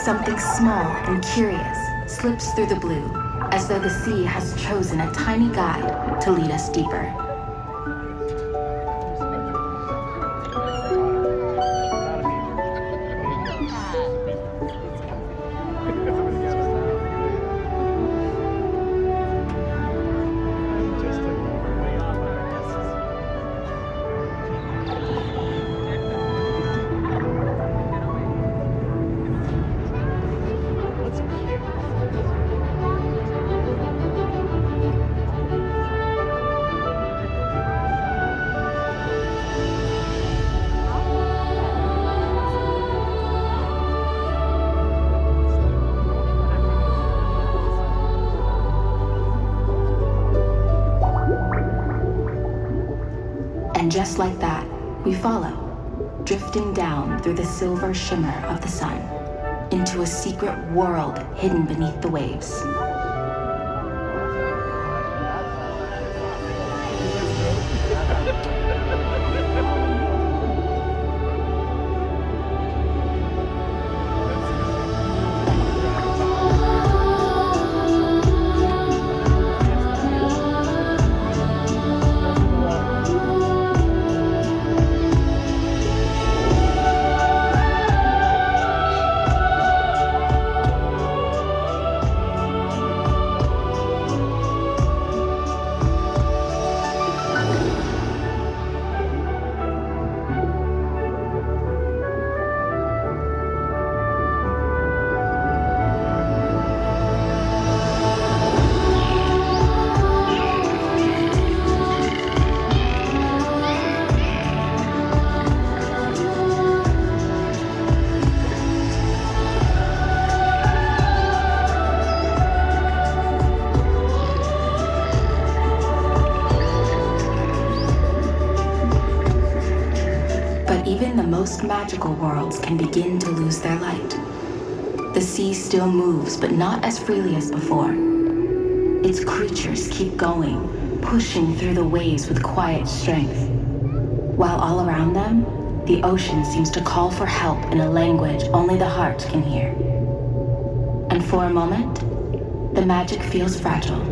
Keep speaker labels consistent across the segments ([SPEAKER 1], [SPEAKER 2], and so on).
[SPEAKER 1] something small and curious slips through the blue, as though the sea has chosen a tiny guide to lead us deeper. And just like that, we follow, drifting down through the silver shimmer of the sun, into a secret world hidden beneath the waves. Even the most magical worlds can begin to lose their light. The sea still moves, but not as freely as before. Its creatures keep going, pushing through the waves with quiet strength. While all around them, the ocean seems to call for help in a language only the heart can hear. And for a moment, the magic feels fragile.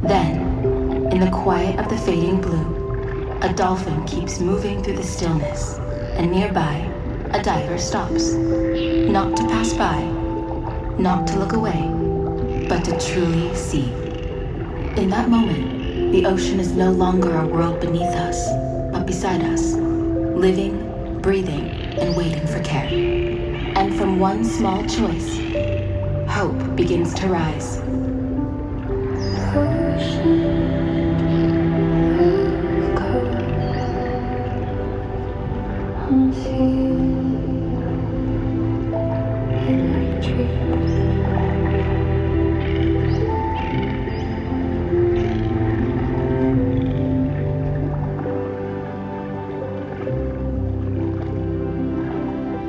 [SPEAKER 1] Then, in the quiet of the fading blue, a dolphin keeps moving through the stillness, and nearby, a diver stops. Not to pass by, not to look away, but to truly see. In that moment, the ocean is no longer a world beneath us, but beside us, living, breathing, and waiting for care. And from one small choice, hope begins to rise.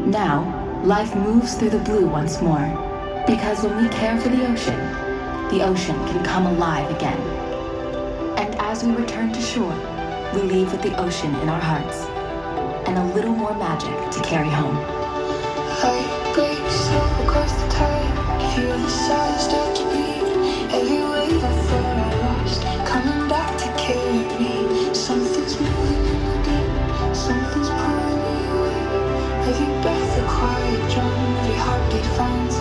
[SPEAKER 1] Now, life moves through the blue once more, because when we care for the ocean can come alive again. And as we return to shore, we leave with the ocean in our hearts, and a little more magic to carry home.
[SPEAKER 2] Light breaks up across the tide, feel the sun start to beat. Every wave I thought I lost, coming back to carry me. Something's moving in the deep, something's pulling me away. Every breath a quiet drum, every heartbeat finds